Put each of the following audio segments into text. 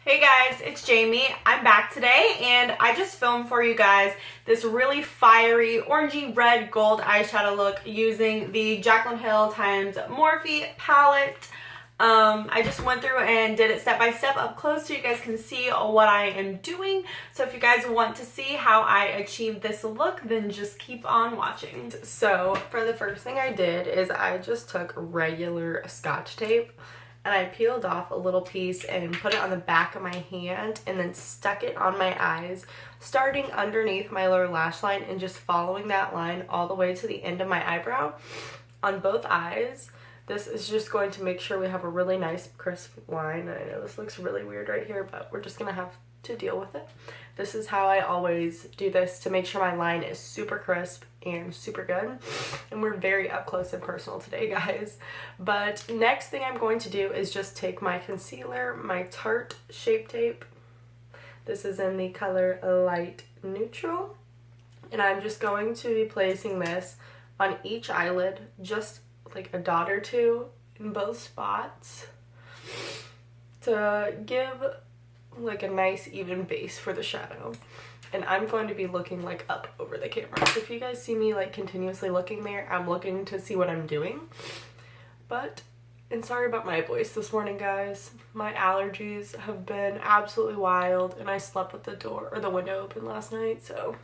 Hey guys, it's Jamie. I'm back today and I just filmed for you guys this really fiery orangey red gold eyeshadow look using the Jaclyn Hill times Morphe palette. I just went through and did it step by step up close so you guys can see what I am doing. So if you guys want to see how I achieved this look, then just keep on watching. So for the first thing I did is I just took regular Scotch tape and I peeled off a little piece and put it on the back of my hand and then stuck it on my eyes, starting underneath my lower lash line and just following that line all the way to the end of my eyebrow on both eyes. This is just going to make sure we have a really nice crisp line. I know this looks really weird right here, but we're just gonna have to deal with it. This is how I always do this to make sure my line is super crisp and super good. And we're very up close and personal today, guys. But next thing I'm going to do is just take my concealer, my Tarte Shape Tape. This is in the color Light Neutral. And I'm just going to be placing this on each eyelid, just like a dot or two in both spots to give like a nice even base for the shadow. And I'm going to be looking like up over the camera. So if you guys see me like continuously looking there, I'm looking to see what I'm doing. And sorry about my voice this morning, guys. My allergies have been absolutely wild and I slept with the door or the window open last night, so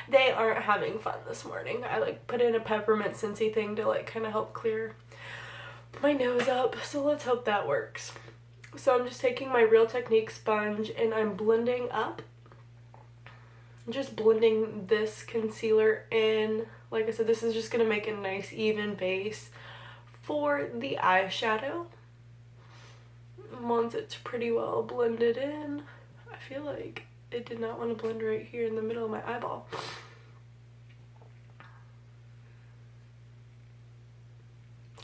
they aren't having fun this morning. I like put in a peppermint Scentsy thing to like kind of help clear my nose up, so let's hope that works. So I'm just taking my Real Technique sponge and I'm blending up. Just blending this concealer in. Like I said, this is just going to make a nice even base for the eyeshadow. Once it's pretty well blended in, I feel like it did not want to blend right here in the middle of my eyeball.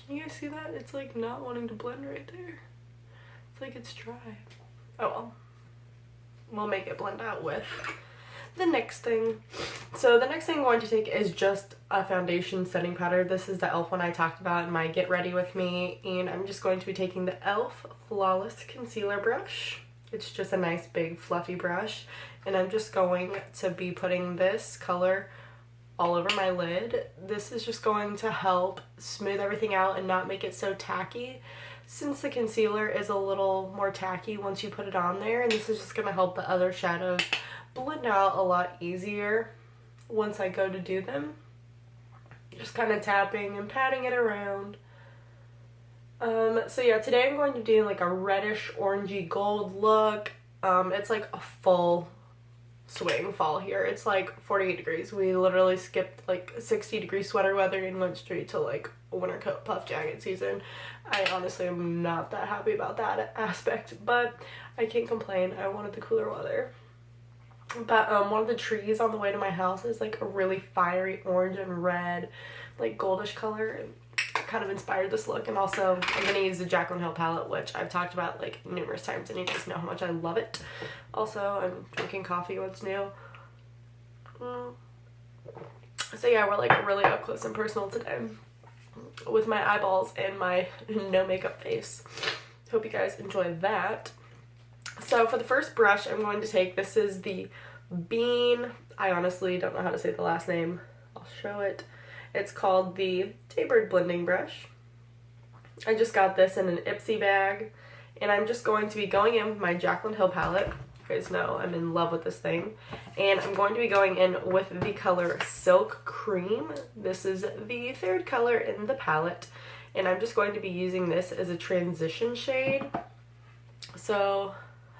Can you guys see that? It's like not wanting to blend right there. It's like it's dry. Oh well. We'll make it blend out with the next thing. So the next thing I'm going to take is just a foundation setting powder. This is the e.l.f. one I talked about in my Get Ready With Me. And I'm just going to be taking the e.l.f. Flawless Concealer Brush. It's just a nice big fluffy brush. And I'm just going to be putting this color all over my lid. This is just going to help smooth everything out and not make it so tacky, since the concealer is a little more tacky once you put it on there. And this is just going to help the other shadows blend out a lot easier once I go to do them. Just kind of tapping and patting it around. So yeah, today I'm going to do like a reddish orangey gold look. It's like a full swing fall here. It's like 48 degrees. We literally skipped like 60-degree sweater weather and went straight to like winter coat puff jacket season. I honestly am not that happy about that aspect, but I can't complain. I wanted the cooler weather. But one of the trees on the way to my house is like a really fiery orange and red, like goldish color, and kind of inspired this look. And also I'm going to use the Jaclyn Hill palette, which I've talked about like numerous times and you guys know how much I love it. Also, I'm drinking coffee. What's new? So yeah, we're like really up close and personal today with my eyeballs and my no makeup face. Hope you guys enjoy that. So for the first brush I'm going to take, this is the Bean. I honestly don't know how to say the last name. I'll show it. It's called the Tapered Blending Brush. I just got this in an Ipsy bag, and I'm just going to be going in with my Jaclyn Hill palette. You guys know I'm in love with this thing. And I'm going to be going in with the color Silk Cream. This is the third color in the palette, and I'm just going to be using this as a transition shade. So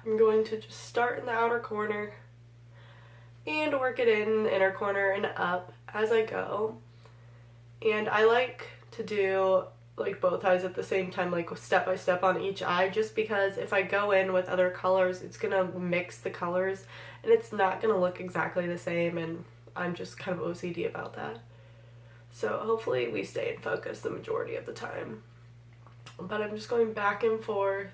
I'm going to just start in the outer corner and work it in the inner corner and up as I go. And I like to do like both eyes at the same time, like step by step on each eye, just because if I go in with other colors, it's gonna mix the colors and it's not gonna look exactly the same, and I'm just kind of OCD about that. So hopefully we stay in focus the majority of the time. But I'm just going back and forth,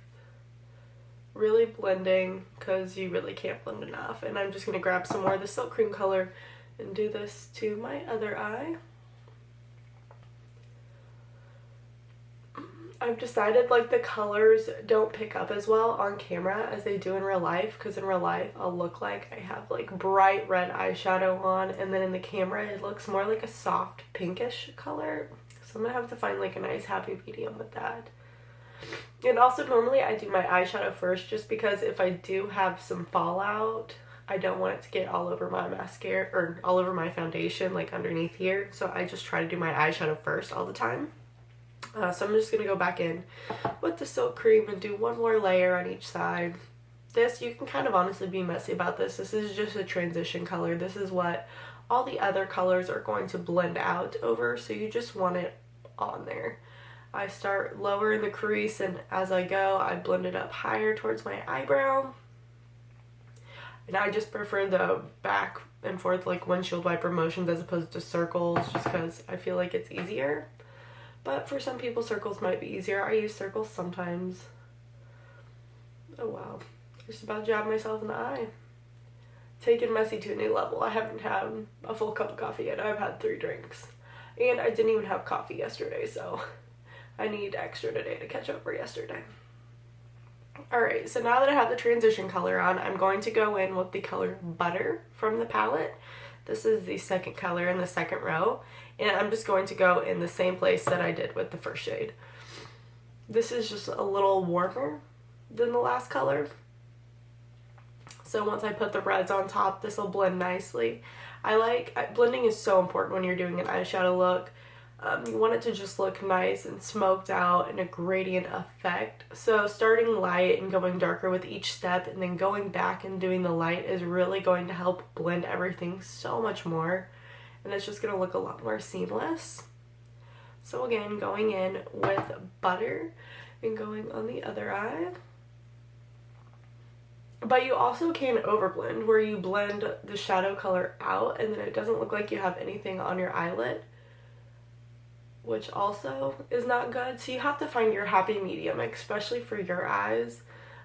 really blending, because you really can't blend enough. And I'm just going to grab some more of the Silk Cream color and do this to my other eye. I've decided like the colors don't pick up as well on camera as they do in real life, because in real life I'll look like I have like bright red eyeshadow on, and then in the camera it looks more like a soft pinkish color. So I'm gonna have to find like a nice happy medium with that. And also normally I do my eyeshadow first, just because if I do have some fallout, I don't want it to get all over my mascara or all over my foundation, like underneath here. So I just try to do my eyeshadow first all the time. So I'm just going to go back in with the silk cream and do one more layer on each side. This, you can kind of honestly be messy about this. This is just a transition color. This is what all the other colors are going to blend out over, so you just want it on there. I start lower in the crease, and as I go, I blend it up higher towards my eyebrow. And I just prefer the back and forth like windshield wiper motions as opposed to circles, just because I feel like it's easier. But for some people, circles might be easier. I use circles sometimes. Oh wow. Just about jabbed myself in the eye. Taking messy to a new level. I haven't had a full cup of coffee yet. I've had 3 drinks. And I didn't even have coffee yesterday, so I need extra today to catch up for yesterday. Alright, so now that I have the transition color on, I'm going to go in with the color Butter from the palette. This is the second color in the second row. And I'm just going to go in the same place that I did with the first shade. This is just a little warmer than the last color. So once I put the reds on top, this will blend nicely. Blending is so important when you're doing an eyeshadow look. You want it to just look nice and smoked out and a gradient effect. So starting light and going darker with each step and then going back and doing the light is really going to help blend everything so much more. And it's just going to look a lot more seamless. So again, going in with Butter and going on the other eye. But you also can overblend, where you blend the shadow color out and then it doesn't look like you have anything on your eyelid, which also is not good. So you have to find your happy medium, especially for your eyes.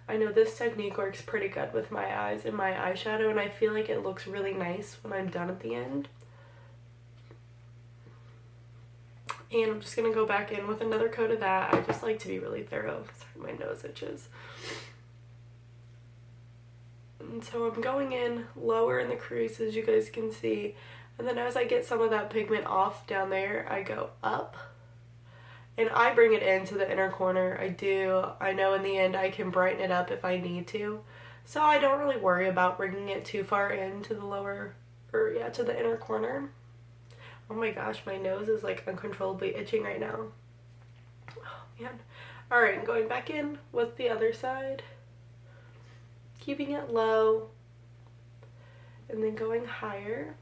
I know this technique works pretty good with my eyes and my eyeshadow, and I feel like it looks really nice when I'm done at the end. And I'm just going to go back in with another coat of that. I just like to be really thorough. Sorry, my nose itches. And so I'm going in lower in the crease, as you guys can see. And then as I get some of that pigment off down there, I go up. And I bring it into the inner corner. I know in the end I can brighten it up if I need to. So I don't really worry about bringing it too far into the to the inner corner. Oh my gosh, my nose is like uncontrollably itching right now. Oh man. Alright, going back in with the other side. Keeping it low. And then going higher.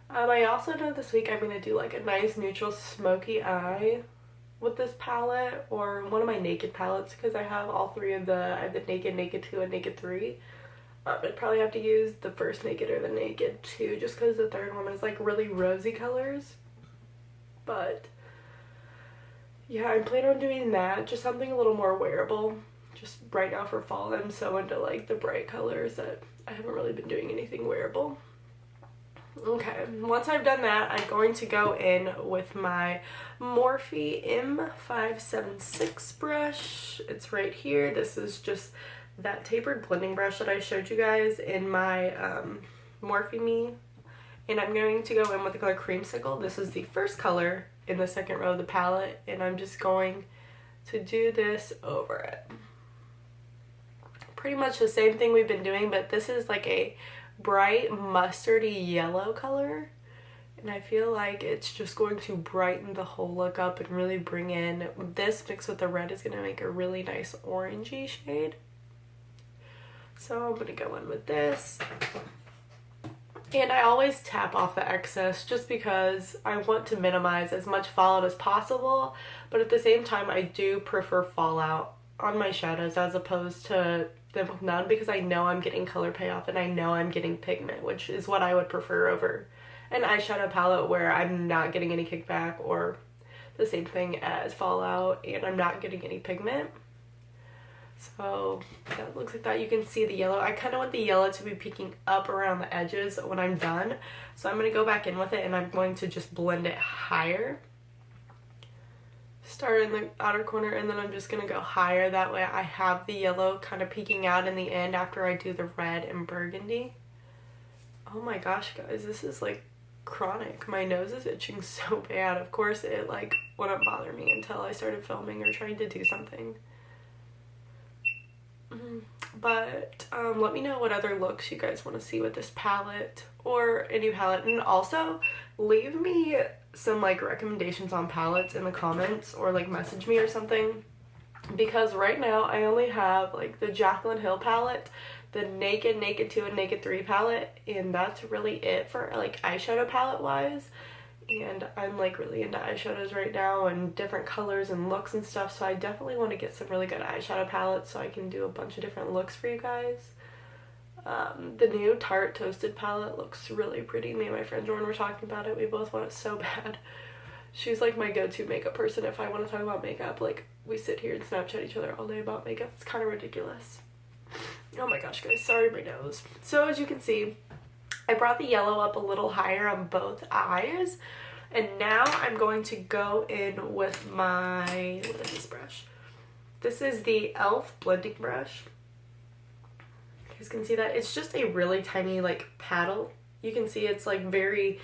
I also know this week I'm going to do like a nice neutral smoky eye with this palette, or one of my Naked palettes, because I have all three of I have the Naked, Naked 2, and Naked 3. I'd probably have to use the first Naked or the Naked 2, just because the third one is like really rosy colors. But yeah, I plan on doing that, just something a little more wearable. Just right now for fall, I'm so into like the bright colors that I haven't really been doing anything wearable. Okay, once I've done that, I'm going to go in with my Morphe M576 brush. It's right here. This is just that tapered blending brush that I showed you guys in my Morphe Me. And I'm going to go in with the color Creamsicle. This is the first color in the second row of the palette, and I'm just going to do this over it. Pretty much the same thing we've been doing, but this is like a bright mustardy yellow color, and I feel like it's just going to brighten the whole look up and really bring in, this mixed with the red is going to make a really nice orangey shade. So I'm going to go in with this, and I always tap off the excess just because I want to minimize as much fallout as possible, but at the same time I do prefer fallout on my shadows as opposed to them with none, because I know I'm getting color payoff and I know I'm getting pigment, which is what I would prefer over an eyeshadow palette where I'm not getting any kickback, or the same thing as fallout and I'm not getting any pigment. So yeah, it looks like that. You can see the yellow. I kind of want the yellow to be peeking up around the edges when I'm done, so I'm going to go back in with it and I'm going to just blend it higher. start in the outer corner, and then I'm just gonna go higher. That way I have the yellow kind of peeking out in the end after I do the red and burgundy. Oh my gosh, guys, this is like chronic. My nose is itching so bad. Of course, it like wouldn't bother me until I started filming or trying to do something. But let me know what other looks you guys want to see with this palette or any palette, and also leave me some like recommendations on palettes in the comments, or like message me or something, because right now I only have like the Jaclyn Hill palette, the Naked, Naked 2, and Naked 3 palette, and that's really it for like eyeshadow palette wise. And I'm like really into eyeshadows right now and different colors and looks and stuff, so I definitely want to get some really good eyeshadow palettes so I can do a bunch of different looks for you guys. The new Tarte Toasted palette looks really pretty. Me and my friend Jordan were talking about it. We both want it so bad. She's like my go-to makeup person if I want to talk about makeup. Like, we sit here and Snapchat each other all day about makeup. It's kind of ridiculous. Oh my gosh, guys, sorry my nose. So as you can see, I brought the yellow up a little higher on both eyes, and now I'm going to go in with my, what is this brush? This is the e.l.f. blending brush. You guys can see that? It's just a really tiny like paddle. You can see it's like very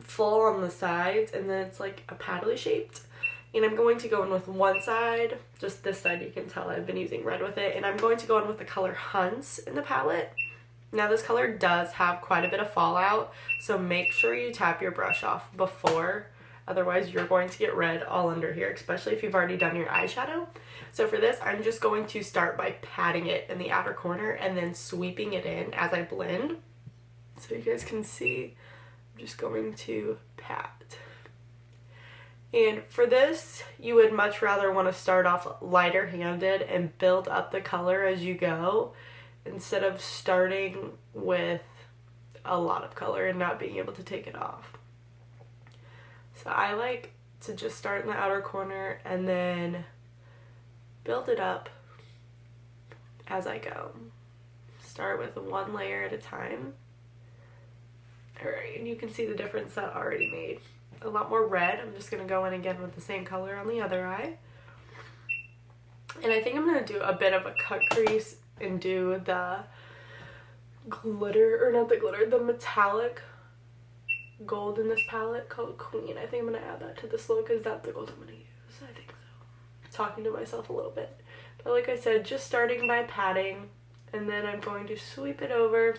full on the sides, and then it's like a paddly shaped. And I'm going to go in with one side, just this side. You can tell I've been using red with it, and I'm going to go in with the color Hunts in the palette. Now this color does have quite a bit of fallout, so make sure you tap your brush off before, otherwise you're going to get red all under here, especially if you've already done your eyeshadow. So for this, I'm just going to start by patting it in the outer corner and then sweeping it in as I blend. So you guys can see, I'm just going to pat. And for this, you would much rather want to start off lighter handed and build up the color as you go, instead of starting with a lot of color and not being able to take it off. So I like to just start in the outer corner and then build it up as I go. Start with one layer at a time. Alright, and you can see the difference that already made. A lot more red. I'm just going to go in again with the same color on the other eye. And I think I'm going to do a bit of a cut crease and do the glitter, or not the glitter, the metallic gold in this palette called Queen. I think I'm going to add that to this look. Is that the gold I'm going to use? I think so. Talking to myself a little bit. But like I said, just starting by patting, and then I'm going to sweep it over.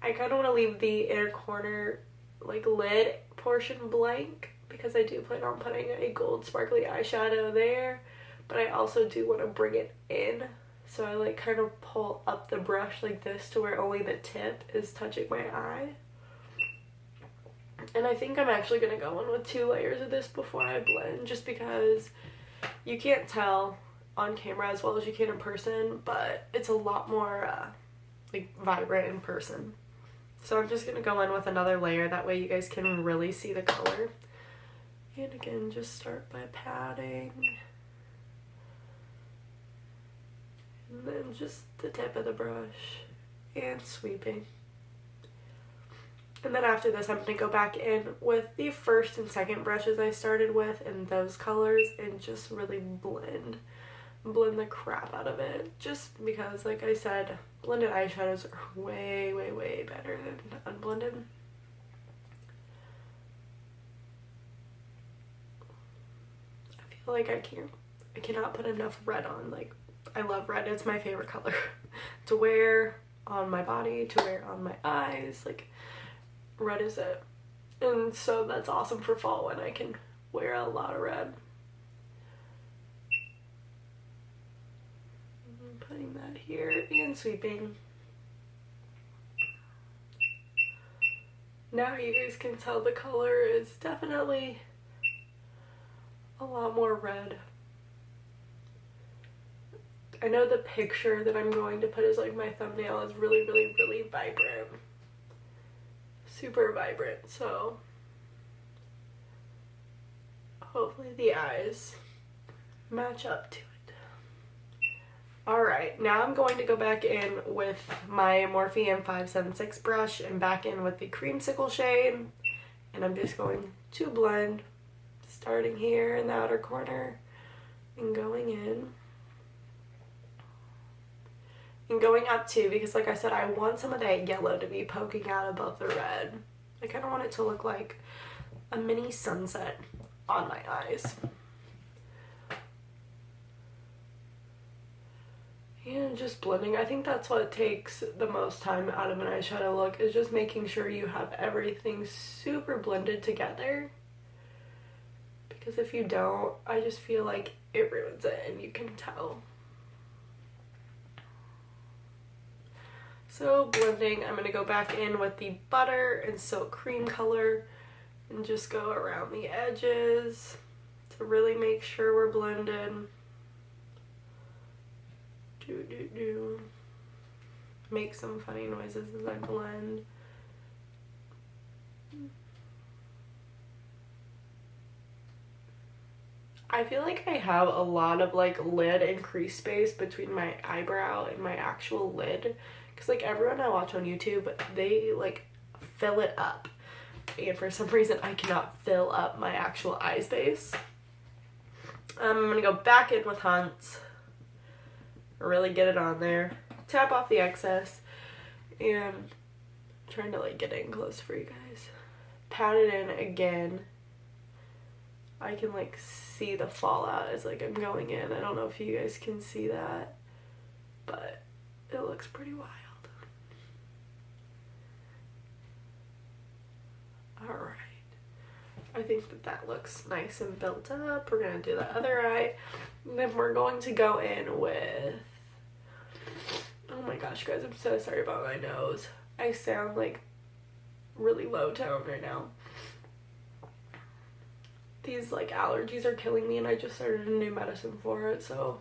I kind of want to leave the inner corner, like lid portion blank, because I do plan on putting a gold sparkly eyeshadow there, but I also do want to bring it in. So I like kind of pull up the brush like this to where only the tip is touching my eye. And I think I'm actually going to go in with 2 layers of this before I blend, just because you can't tell on camera as well as you can in person, but it's a lot more like vibrant in person. So I'm just going to go in with another layer, that way you guys can really see the color. And again, just start by patting. And then just the tip of the brush and sweeping. And then after this, I'm going to go back in with the first and second brushes I started with in those colors and just really blend the crap out of it. Just because, like I said, blended eyeshadows are way, way, way better than unblended. I feel like I cannot put enough red on. Like, I love red. It's my favorite color to wear on my body, to wear on my eyes. Like, red is it. And so that's awesome for fall when I can wear a lot of red. Putting that here and sweeping. Now you guys can tell the color is definitely a lot more red. I know the picture that I'm going to put as like my thumbnail is really, really, really vibrant. Super vibrant, so hopefully the eyes match up to it. Alright, now I'm going to go back in with my Morphe M576 brush and back in with the creamsicle shade, and I'm just going to blend Starting here in the outer corner and going in. And going up too, because like I said, I want some of that yellow to be poking out above the red. I kind of want it to look like a mini sunset on my eyes. And just blending. I think that's what takes the most time out of an eyeshadow look, is just making sure you have everything super blended together. Because if you don't, I just feel like it ruins it, and you can tell. So blending, I'm going to go back in with the butter and silk cream color and just go around the edges to really make sure we're blended. Make some funny noises as I blend. I feel like I have a lot of like lid and crease space between my eyebrow and my actual lid, because like everyone I watch on YouTube, they like fill it up, and for some reason I cannot fill up my actual eye space. I'm gonna go back in with Hunts, really get it on there, tap off the excess, and I'm trying to like get in close for you guys. Pat it in again. I can like see the fallout as like I'm going in. I don't know if you guys can see that, but it looks pretty wild. Alright, I think that looks nice and built up. We're going to do the other eye, and then we're going to go in with, oh my gosh guys, I'm so sorry about my nose. I sound like really low tone right now. These like allergies are killing me, and I just started a new medicine for it, so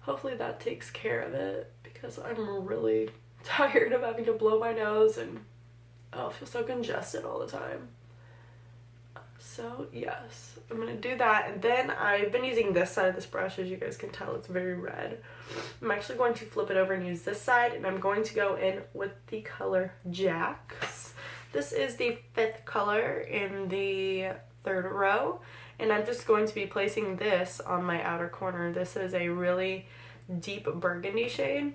hopefully that takes care of it, because I'm really tired of having to blow my nose and I feel so congested all the time. So yes, I'm gonna do that, and then I've been using this side of this brush. As you guys can tell, it's very red. I'm actually going to flip it over and use this side, and I'm going to go in with the color Jax. This is the 5th color in the 3rd row, and I'm just going to be placing this on my outer corner. This is a really deep burgundy shade.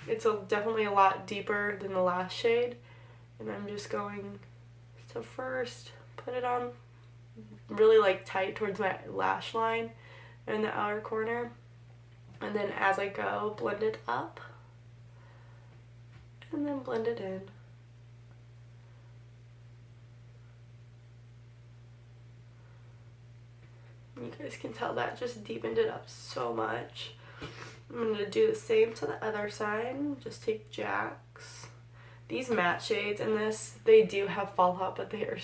It's definitely a lot deeper than the last shade, and I'm just going to first put it on really like tight towards my lash line in the outer corner, and then as I go, blend it up and then blend it in. You guys can tell that just deepened it up so much. I'm going to do the same to the other side. Just take Jax. These matte shades in this, they do have fallout, but they are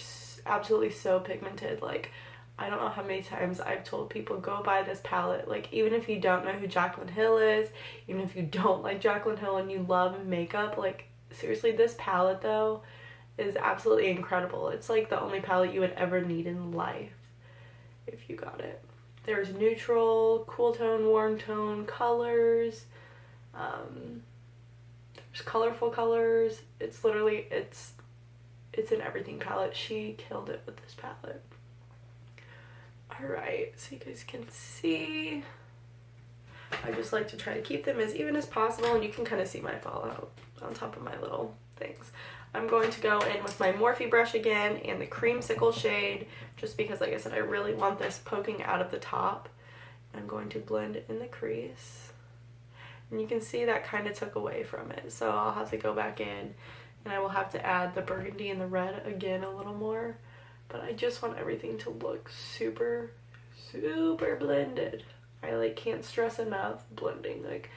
absolutely so pigmented. Like, I don't know how many times I've told people, go buy this palette. Like, even if you don't know who Jaclyn Hill is, even if you don't like Jaclyn Hill and you love makeup, like, seriously, this palette, though, is absolutely incredible. It's like the only palette you would ever need in life if you got it. There's neutral, cool tone, warm tone colors. There's colorful colors. It's literally, it's an everything palette. She killed it with this palette. Alright, so you guys can see, I just like to try to keep them as even as possible, and you can kind of see my fallout on top of my little things. I'm going to go in with my Morphe brush again and the creamsicle shade, just because, like I said, I really want this poking out of the top. I'm going to blend in the crease, and you can see that kind of took away from it, so I'll have to go back in, and I will have to add the burgundy and the red again a little more, but I just want everything to look super, super blended. I like can't stress enough blending. Like,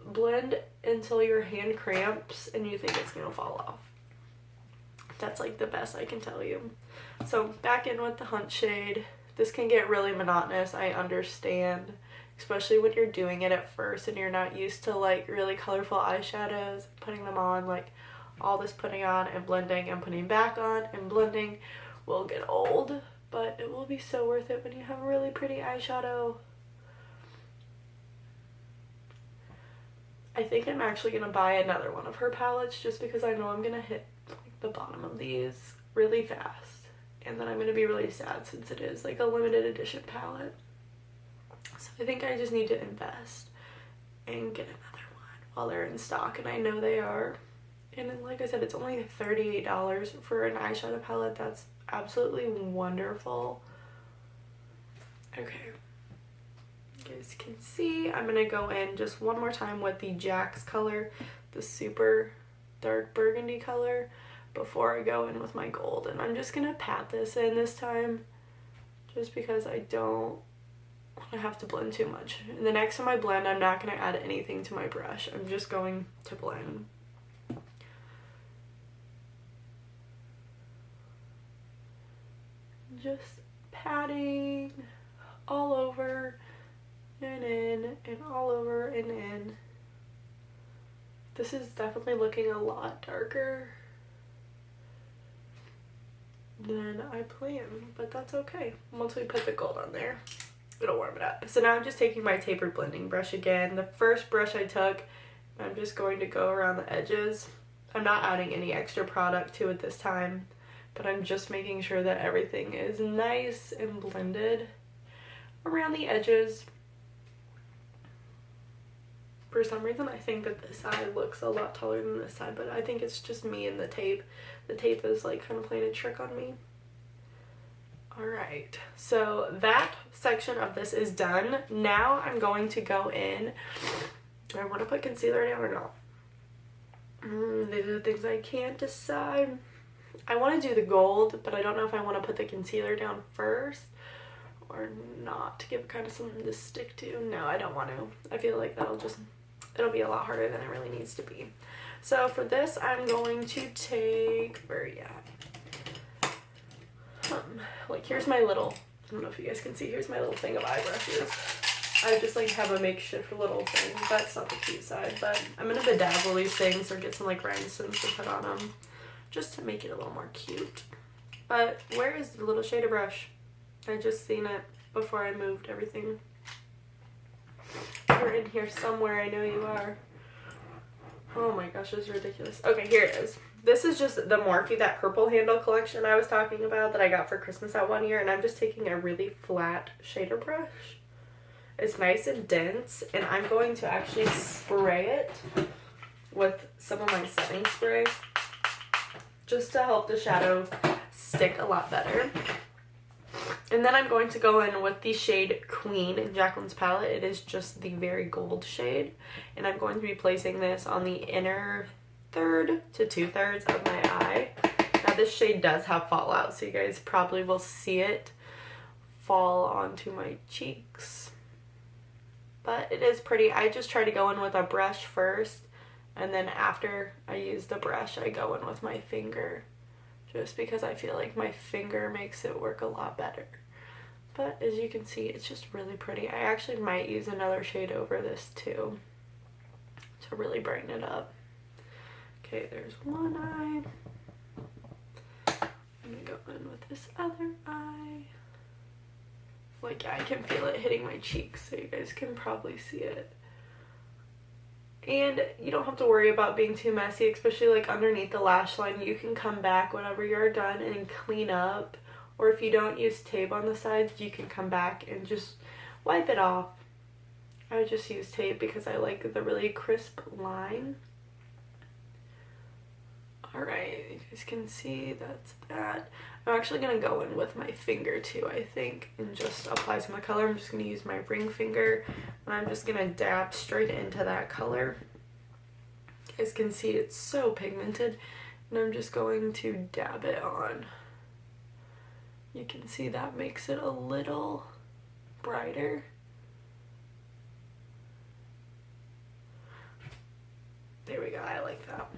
blend until your hand cramps and you think it's gonna fall off. That's like the best I can tell you. So back in with the Hunt shade. This can get really monotonous, I understand, especially when you're doing it at first and you're not used to like really colorful eyeshadows, putting them on. Like, all this putting on and blending and putting back on and blending will get old, but it will be so worth it when you have a really pretty eyeshadow. I think I'm actually going to buy another one of her palettes, just because I know I'm going to hit like the bottom of these really fast. And then I'm going to be really sad since it is like a limited edition palette. So I think I just need to invest and get another one while they're in stock, and I know they are. And then, like I said, it's only $38 for an eyeshadow palette. That's absolutely wonderful. Okay. You guys can see I'm going to go in just one more time with the Jack's color, the super dark burgundy color, before I go in with my gold. And I'm just going to pat this in this time just because I don't want to have to blend too much. And the next time I blend, I'm not going to add anything to my brush. I'm just going to blend. Just patting all over and in and all over and in. This is definitely looking a lot darker than I planned, but that's okay. Once we put the gold on there, it'll warm it up. So now I'm just taking my tapered blending brush again. The first brush I took, I'm just going to go around the edges. I'm not adding any extra product to it this time, but I'm just making sure that everything is nice and blended around the edges. For some reason, I think that this side looks a lot taller than this side, but I think it's just me and the tape. The tape is like kind of playing a trick on me. Alright, so that section of this is done. Now I'm going to go in. Do I want to put concealer down or not? These are the things I can't decide. I want to do the gold, but I don't know if I want to put the concealer down first or not to give kind of something to stick to. No, I don't want to. I feel like it'll be a lot harder than it really needs to be. So for this, I'm going to take, where are you at? Like here's my little, I don't know if you guys can see, here's my little thing of eye brushes. I just like have a makeshift little thing. That's not the cute side, but I'm going to bedazzle these things or get some like rhinestones to put on them just to make it a little more cute. But where is the little shader brush? I just seen it before I moved everything. You're in here somewhere, I know you are. Oh my gosh, this is ridiculous. Okay, here it is. This is just the Morphe, that purple handle collection I was talking about that I got for Christmas that one year, and I'm just taking a really flat shader brush. It's nice and dense, and I'm going to actually spray it with some of my setting spray just to help the shadow stick a lot better. And then I'm going to go in with the shade Queen in Jaclyn's palette. It is just the very gold shade. And I'm going to be placing this on the inner third to 2/3 of my eye. Now this shade does have fallout, so you guys probably will see it fall onto my cheeks. But it is pretty. I just try to go in with a brush first, and then after I use the brush, I go in with my finger. Just because I feel like my finger makes it work a lot better. But as you can see, it's just really pretty. I actually might use another shade over this too to really brighten it up. Okay, there's one eye. I'm gonna go in with this other eye. Like, I can feel it hitting my cheeks, so you guys can probably see it. And you don't have to worry about being too messy, especially like underneath the lash line. You can come back whenever you're done and clean up. Or if you don't use tape on the sides, you can come back and just wipe it off. I would just use tape because I like the really crisp line. Alright, you guys can see that's that. I'm actually going to go in with my finger too, I think, and just apply some of the color. I'm just going to use my ring finger, and I'm just going to dab straight into that color. You guys can see it's so pigmented, and I'm just going to dab it on. You can see that makes it a little brighter. There we go, I like that.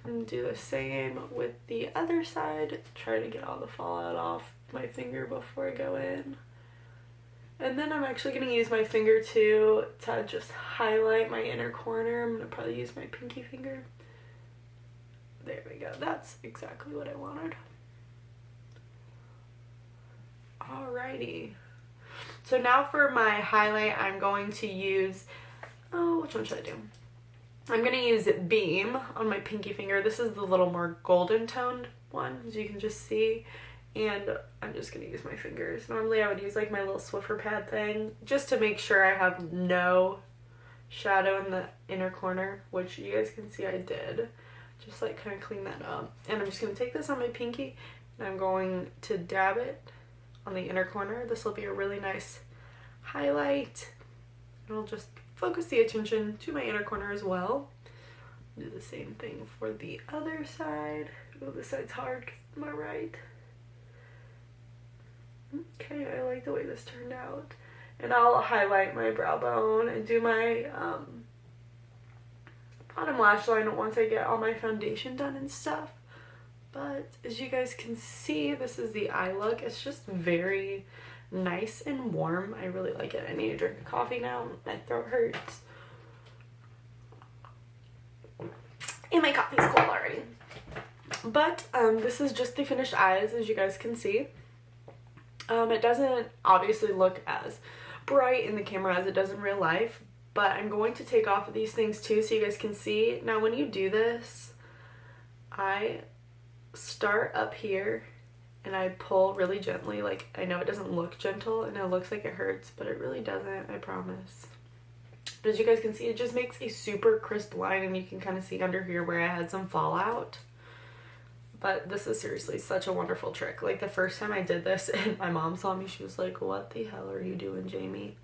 And do the same with the other side. Try to get all the fallout off my finger before I go in. And then I'm actually going to use my finger too to just highlight my inner corner. I'm going to probably use my pinky finger. There we go. That's exactly what I wanted. Alrighty. So now for my highlight, I'm going to use, which one should I do? I'm going to use Beam on my pinky finger. This is the little more golden toned one, as you can just see. And I'm just going to use my fingers. Normally I would use like my little Swiffer pad thing just to make sure I have no shadow in the inner corner, which you guys can see I did. Just like kind of clean that up. And I'm just going to take this on my pinky and I'm going to dab it on the inner corner. This will be a really nice highlight. And I'll just focus the attention to my inner corner as well. Do the same thing for the other side. Oh, this side's hard because it's my right. Okay, I like the way this turned out. And I'll highlight my brow bone and do my bottom lash line once I get all my foundation done and stuff. But as you guys can see, this is the eye look. It's just very nice and warm. I really like it. I need to drink a coffee now. My throat hurts. And my coffee's cold already. But this is just the finished eyes, as you guys can see. It doesn't obviously look as bright in the camera as it does in real life, but I'm going to take off these things too so you guys can see. Now when you do this, I start up here and I pull really gently. Like, I know it doesn't look gentle and it looks like it hurts, but it really doesn't, I promise. But as you guys can see, it just makes a super crisp line, and you can kind of see under here where I had some fallout. But this is seriously such a wonderful trick. Like, the first time I did this and my mom saw me, she was like, "What the hell are you doing, Jamie?"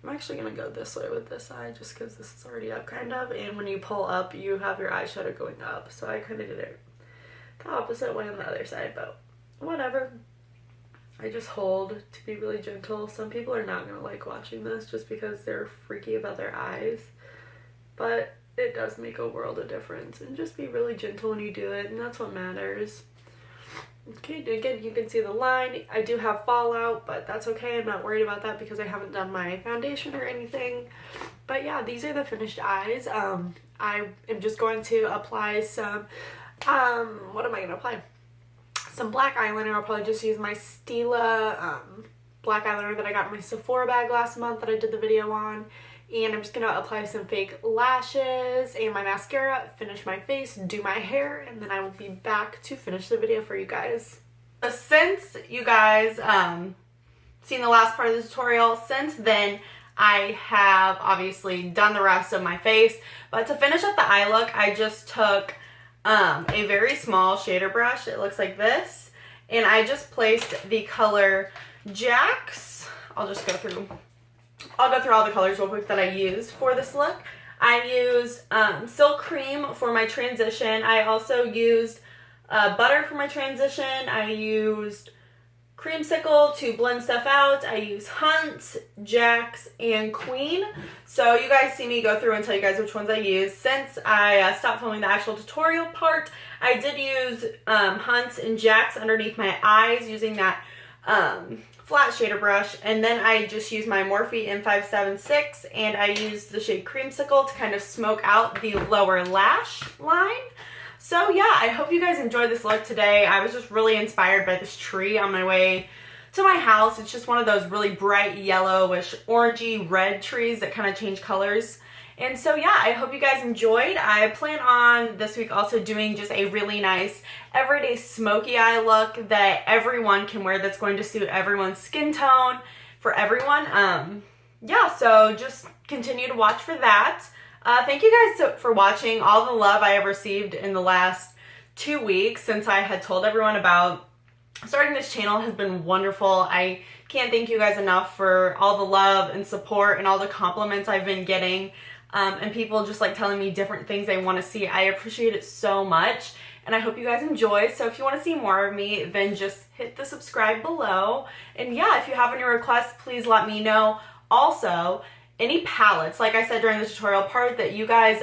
I'm actually going to go this way with this eye just because this is already up kind of. And when you pull up, you have your eyeshadow going up. So I kind of did it the opposite way on the other side, but whatever. I just hold to be really gentle. Some people are not going to like watching this just because they're freaky about their eyes. But it does make a world of difference, and just be really gentle when you do it, and that's what matters. Okay, again, you can see the line. I do have fallout, but that's okay. I'm not worried about that because I haven't done my foundation or anything. But yeah, these are the finished eyes. I am just going to apply some, what am I going to apply? Some black eyeliner. I'll probably just use my Stila black eyeliner that I got in my Sephora bag last month that I did the video on. And I'm just going to apply some fake lashes and my mascara, finish my face, do my hair, and then I will be back to finish the video for you guys. So since you guys seen the last part of the tutorial, since then I have obviously done the rest of my face. But to finish up the eye look, I just took a very small shader brush. It looks like this. And I just placed the color Jax. I'll go through all the colors real quick that I used for this look. I used Silk Cream for my transition. I also used Butter for my transition. I used Creamsicle to blend stuff out. I used Hunt, Jax, and Queen. So you guys see me go through and tell you guys which ones I used. Since I stopped filming the actual tutorial part, I did use Hunt and Jax underneath my eyes using that flat shader brush, and then I just used my Morphe M576 and I used the shade Creamsicle to kind of smoke out the lower lash line. So yeah, I hope you guys enjoyed this look today. I was just really inspired by this tree on my way to my house. It's just one of those really bright yellowish orangey red trees that kind of change colors. And so yeah, I hope you guys enjoyed. I plan on this week also doing just a really nice everyday smoky eye look that everyone can wear, that's going to suit everyone's skin tone for everyone. Yeah, so just continue to watch for that. Thank you guys for watching. All the love I have received in the last 2 weeks since I had told everyone about starting this channel has been wonderful. I can't thank you guys enough for all the love and support and all the compliments I've been getting. And people just like telling me different things they want to see. I appreciate it so much, and I hope you guys enjoy. So if you want to see more of me, then just hit the subscribe below. And yeah, if you have any requests, please let me know. Also, any palettes, like I said during the tutorial part, that you guys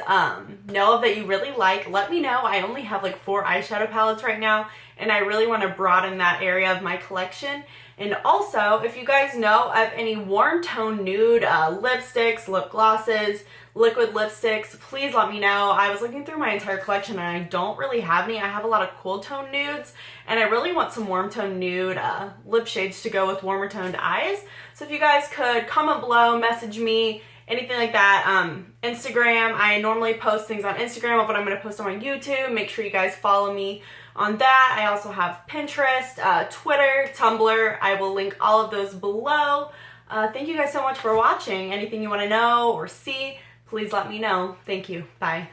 know of that you really like, let me know. I only have like 4 eyeshadow palettes right now, and I really want to broaden that area of my collection. And also, if you guys know of any warm tone nude lipsticks, lip glosses, liquid lipsticks, please let me know. I was looking through my entire collection and I don't really have any. I have a lot of cool tone nudes, and I really want some warm tone nude lip shades to go with warmer toned eyes. So if you guys could comment below, message me anything like that. Instagram, I normally post things on Instagram of what I'm going to post on my YouTube. Make sure you guys follow me on that. I also have Pinterest, Twitter, Tumblr. I will link all of those below. Thank you guys so much for watching. Anything you want to know or see, please let me know. Thank you. Bye.